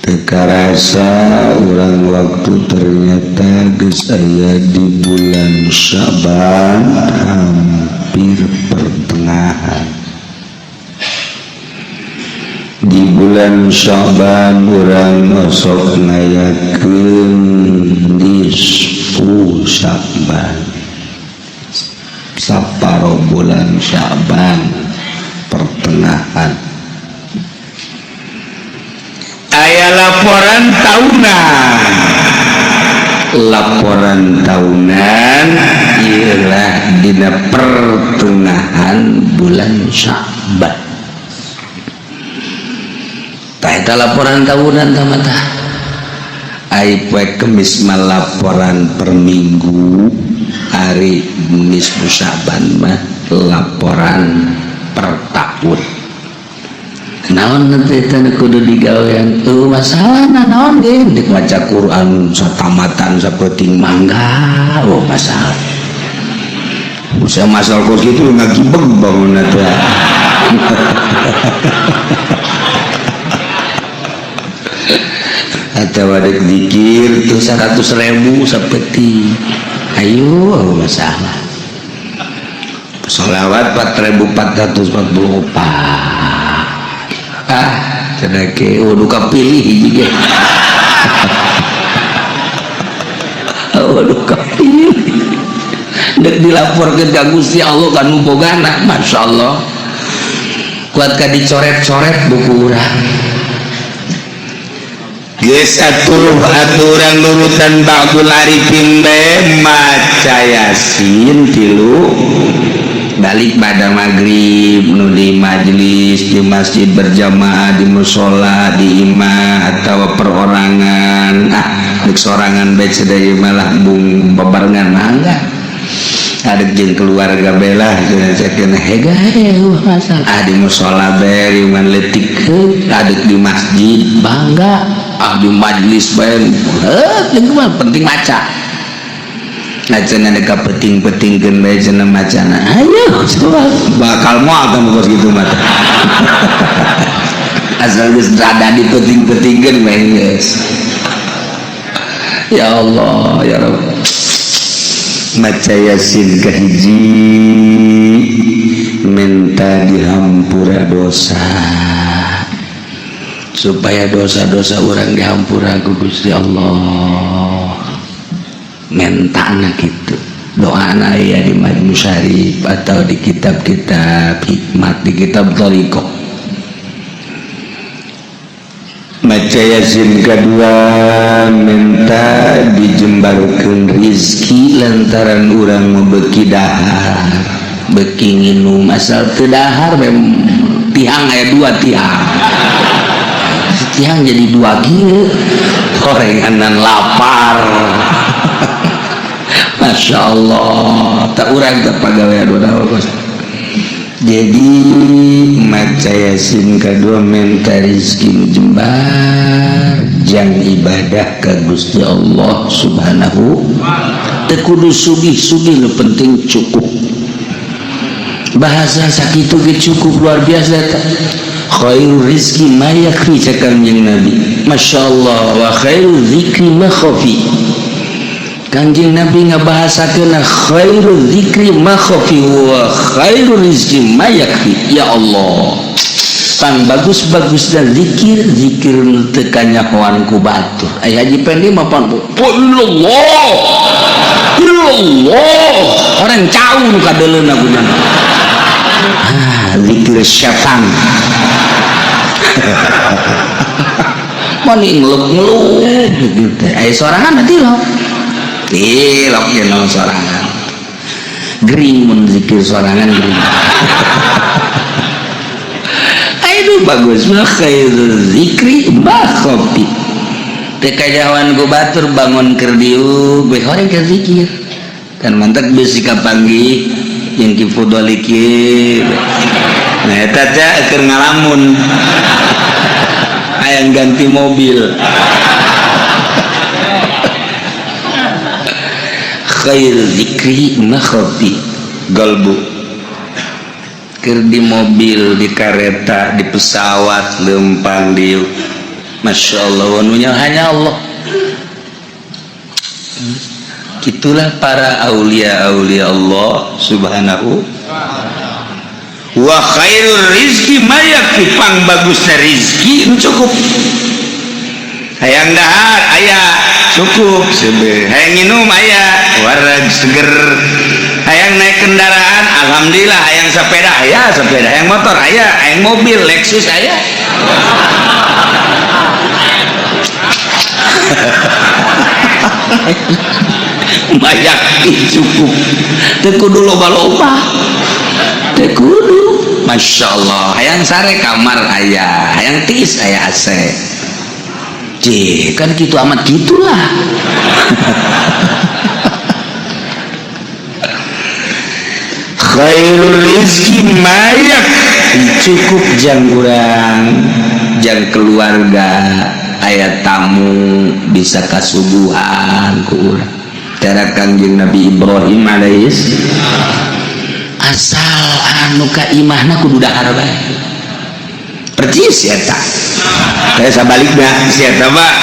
kekarasa urang waktu ternyata geus aya di bulan Syaban hampir pertengahan. Di bulan Syaban urang osok ngayakeun nisfu Syaban, saparo bulan Syaban pertengahan. Aya laporan tahunan ialah dina pertengahan bulan Syaban. Tah eta laporan tahunan tamata. Ai poe Kemis mah laporan per minggu, hari nisfu Syaban mah laporan per tahun. Naon nanti teh kudu digawean tuh masalah naon ge dik maca Quran satamatan sapeting mangga masalah. Bisa masalah kos kitu ngagibeg bangunna teh. Atau ada zikir tuh 100.000 sapeting. Ayo masalah. Sholawat 4.444. Cenake duka pilih hiji ge. Duka pilih. Dek dilaporkeun ka Gusti Allah kan bogana, masyaallah. Kuat ka dicoret-coret buku urang. Geus aturan nurutan ba'dul arifin bae maca Yasin 3 balik pada maghrib nu di majelis di masjid berjamaah di musola di imah atau perorangan dek sorangan bae sadaya malah bung bebarengan mangga ada jeung keluarga belah ceuna hega masalah di musola bae riman leutik ada di masjid bangga di majelis bae penting maca. Nah cenah deka peting-petingkeun bae cenah macana. Ayo coba bakal moal kamu kos kitu mah. Asal geus rada dipeting-petingkeun bae geus. Ya Allah ya Rabb. Maca Yasin kahiji minta dihampura dosa. Supaya dosa-dosa orang dihampura ku Gusti Allah. Mentana gitu doana ya di Majmu Syarif atau di kitab-kitab hikmat di kitab Thariqah. Maca Yasin kedua minta dijembarkeun rizki lantaran urang membeki dahar beki nginum asal teu dahar tihang aya 2 tihang tihang jadi 2 kieu gorenganan lapar. Masya Allah tak urang tak pagawean udah. Jadi maca Yasin kedua minta rizki jembar jang ibadah ke Gusti Allah subhanahu teu kudu sugih-sugih nu penting cukup bahasa sakitu ge cukup luar biasa eta. Khairu rizki ma yakfi cakang jeung Nabi. Masya Allah wa khairu zikri ma khafi. Kanjeng Nabi ngabahasakeun khairu zikri ma khafi wa khairu rizki ma yakfi. Ya Allah pan bagus-bagus dan zikir nu teu kanyahoan ku batur. Ai haji pendi mah pan Allah orang cau nu kadeuleuna gunana. Zikir syaitan. Mani ngeluk-ngeluk gitu. Aya sorangan nanti lo. Tilok jeung sorangan. Gering mun zikir sorangan gering. Aduh bagus mah khairu zikri ma khafi. Teu kajawan ku batur bangun keur diuk we horeng keur zikir. Kan mantek bisi kapanggih yang kifudoli kieu. Nah eta teh keur ngalamun. Hayang ganti mobil. Khair zikri makhfi galbu. Keur di mobil, di kereta, di pesawat lempang dieu. Masya Allah, wanunya hanya Allah. Itulah para aulia Allah subhanahu. Wa khairul rizki mayak pang bagusnya rizki cukup. Hayang dahar ayah cukup sebe. Hayang minum ayah warag seger. Hayang naik kendaraan alhamdulillah. Hayang sepeda ayah sepeda. Hayang motor ayah. Hayang mobil Lexus ayah. Mayak cukup. Tekudu loba-loba. Tekudu. Masya Allah. Hayang sare kamar ayah. Hayang tiis ayah AC. Kan gitu amat gitulah. Khairul rizki mayak cukup jang urang jang keluarga ayat tamu bisa kasubuhan ku urang cara Kangjeng Nabi Ibrahim alaihis asal anu ka imahna kudu dahar bae percis eta saya sabaliknya siapa pak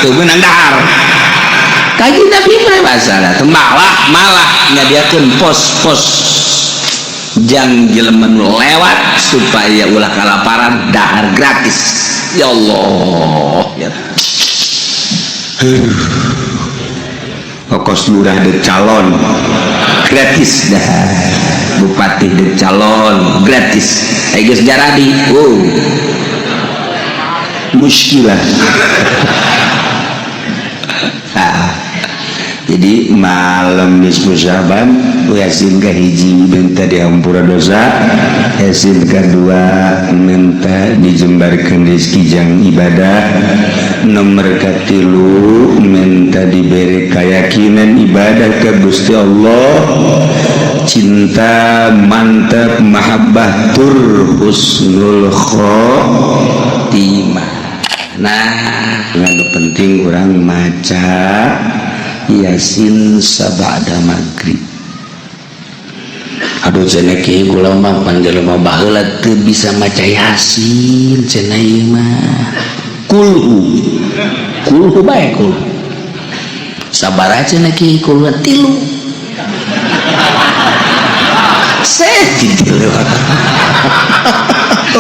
tuh menang dahar kaji Nabi Ibrahim masalah malah nyadiakeun pos jang jeleman lewat supaya ulah kalaparan dahar gratis ya Allah ya kos lurah de calon gratis dah bupati de calon gratis geus jaradi muskilah. Jadi malam nisfu Syaban Yasin kahiji minta diampura dosa, Yasin kedua minta dijembarkan rezeki jang ibadah, nomor katilu minta diberi keyakinan ibadah ke Gusti Allah, cinta mantap mahabbah tur husnul khotimah. Nah, yang penting orang maca Yasin sabada maghrib. Aduh cenah kieu kula mah panjelema baheula teu bisa maca Yasin cenah ieu mah. Kulhu bae kulhu. Sabaraha cenah kieu kulhu 3. Tilu.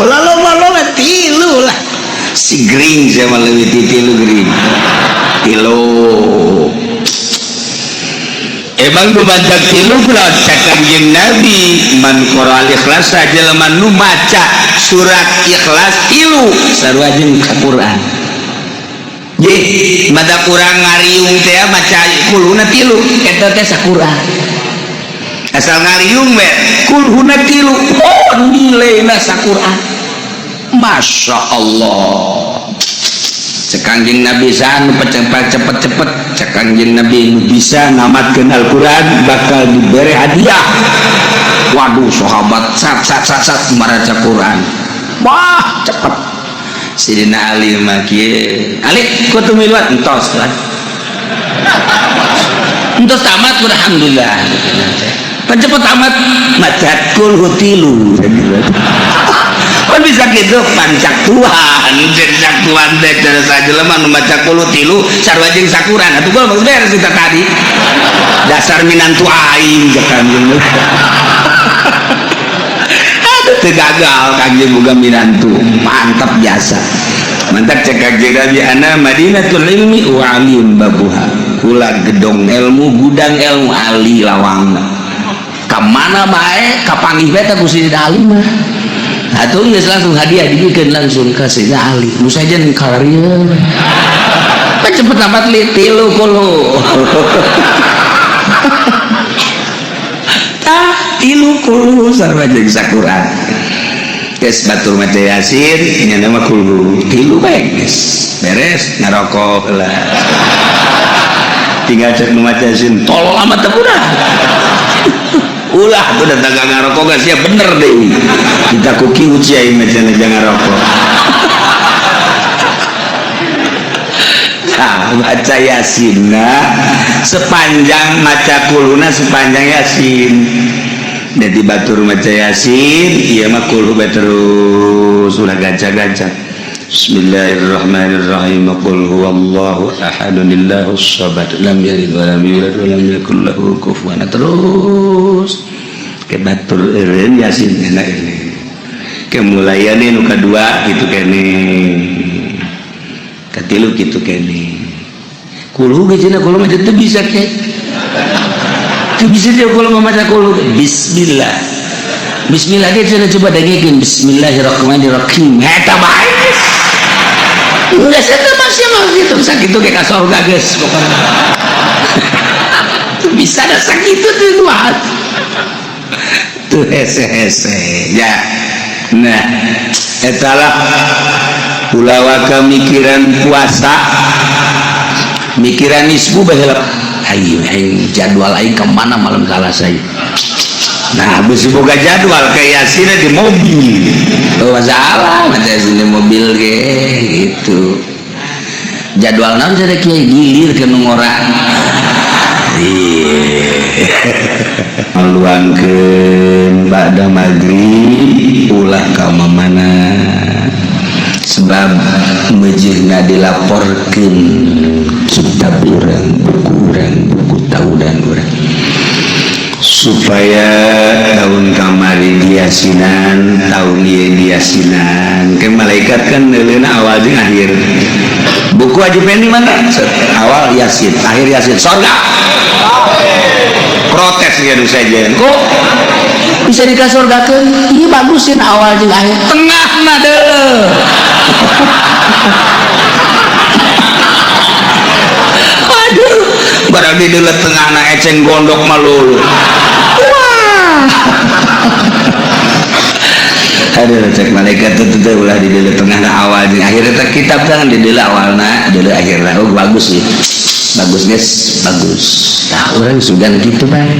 Ulah loba-loba 3 lah. Si gering sama leuwih ti 3 gering. 3. Emang nu baca 3 pula Kangjeng Nabi man qara al-ikhlas jelema nu maca surat ikhlas 3 sarua jeung Al-Qur'an. Ye, madak urang ngariung teh maca kuluna 3 eta teh Al-Qur'an. Asal ngariung we kuluna 3 oh nilaina Al-Qur'an. Masya Allah. Kangjeng Nabi san cepet Kangjeng Nabi bisa ngamatkeun Al-Qur'an bakal diberi hadiah. Waduh sahabat sat maraca Qur'an. Wah cepet. Sidina Ali mah kieu. Ali kudu miluat entos kan. Entos tamat alhamdulillah. Cepet tamat maca kulhu 3. Kan bisa gitu pancak Tuhan deh cara saja lemah membaca kulu 3 sarua jeung sakuran atuh gol maksudnya harus kita tadi dasar minantu aing jangan jeung aduh teu gagal Kangjeng boga minantu mantap biasa mantap cek Kangjeng Nabi ana Madinatul ilmi wa alim babuha kula gedong ilmu gudang ilmu ali lawangna ka mana bae kapanggih bae teh Gusti alim mah atau nggak langsung hadiah dibikin langsung kasih Ali lu saja nih karya kan cepet amat li 3 kulu 3 kulu sarwa jeung Al-Qur'an geus batur maca Yasin nya nama kulu 3 bae geus beres ngarokok heula tinggal cek nu maca Yasin tolol amat teh budak ulah udah dagang ngarokok gak siap bener deh kita kuki uci aing macam jangan rokok. Baca Yasin sepanjang maca kuluna sepanjang Yasin jadi batur maca Yasin iya mah kulhu terus ulah gancang Bismillahirrahmanirrahim. Qul huwallahu ahadun Allahus samad lam yalid wa lam yulad wa lam yakul lahu kufuwan. Terus kebatur eureun Yasin enak ini. Kemulayan nu kadua kitu kene. Katilu kitu kene. Kulu ge cenah kulu mah teu bisa teh. Teu bisa dia kulu mah maca kulu. Bismillah. Bismillah ge cenah coba dengekeun Bismillahirrahmanirrahim. Eta bae. Enggak saya masih mau gitu sakit kayak ke surga guys pokoknya bisa ada sakit tuh luas tuh hese ya. Nah etalah ulawaka mikiran puasa mikiran nisbu baheula ayo jadwal aing kemana malam salah saya. Nah, habis boga jadwal kayak Yasin di mobil. Oh, masalah, macam sini mobil gitu. Jadwal naon sada kiai gilir ke orang. Meluangkeun ba'da maghrib ulah ka mana. Sebab mejirna dilaporkeun kitab urang, buku taudan urang. Supaya tahun kamari diasinan tahun ieu diasinan ke malaikat kan neuleuna awal jeung akhir buku Haji Pendi mana awal Yasin akhir Yasin surga protes gitu saja kok bisa dikasurgakeun ieu bagusin awal jeung akhir tengahna deuleu barang di dulu tengah na eceng gondok malulu wah aduh cek malaikat itu ulah di dulu tengah na awal di akhirnya kitab kan di dulu awalna dulu akhirnya oh bagus sih bagus guys bagus nah orang sudah gitu bang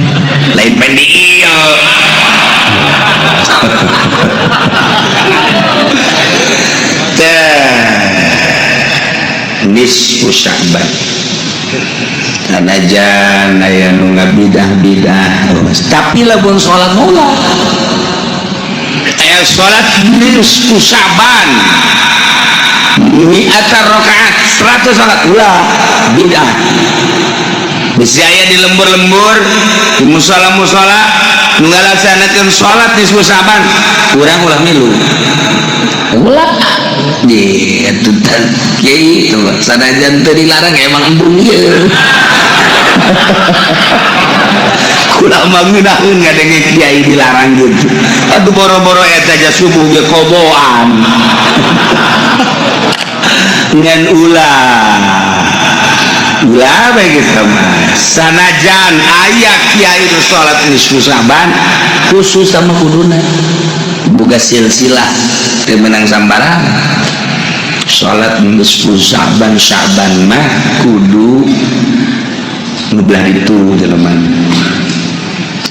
lain pendi iya nisfu Sya'ban sanajan aya nu ngabidah-bidah tapi lamun salat mula aya salat nisfu Sya'ban mi'atar rakaat 100 salat ulah bidah bisa aya di lembur-lembur di musala-musala nu ngalaksanakeun salat nisfu Sya'ban urang ulah milu ulah di itu tan kiai sanajan teu dilarang emang embung ieu kula mah ngeunaheun ngadenge kiai dilarang gitu atuh boro-boro eta aja subuh ge koboan ngan ulah bae gitu mah sanajan aya kiai nu salat nisfu Sya'ban khusus sama kuduna boga silsilah teu meunang sambarang salat nisfu Sya'ban mah kudu ngeblah itu jelema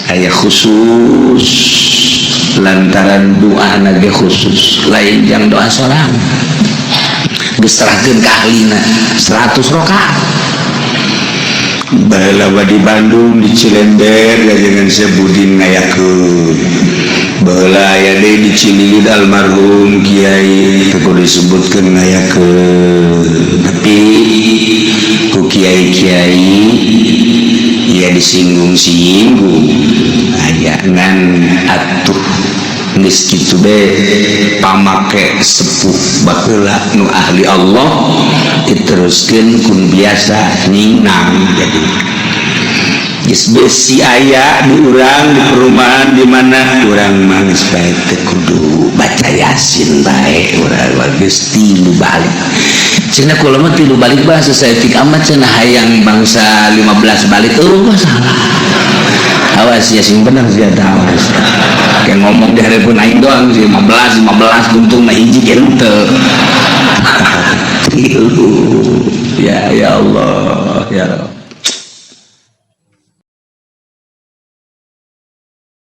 aya khusus lantaran doa nage khusus lain yang doa sorang geus serahkeun ka ahlina 100 rakaat baheula di Bandung di Cilember jangan sebudin ngayakeun baheula aya deui di Cililid almarhum kiai teu disebutkeun ngayakeun tapi ku kiai-kiai ya disinggung-singgung aya ngan atuh geus kitu bae pamake sepuh baheula nu ahli Allah diteruskeun kun biasa ningnang jadi geus besi aya di urang di perumahan di mana urang mah geus bae teu kudu baca Yasin bae urang geus tilu balik cenah kula mah tilu balik bahasa saeutik amat cenah hayang bangsa 15 balik masalah awas Yasin bener sih ada awas kayak ngomong di hari pun aing doang sih 15 untung na hiji henteu tilu ya Allah ya Rabb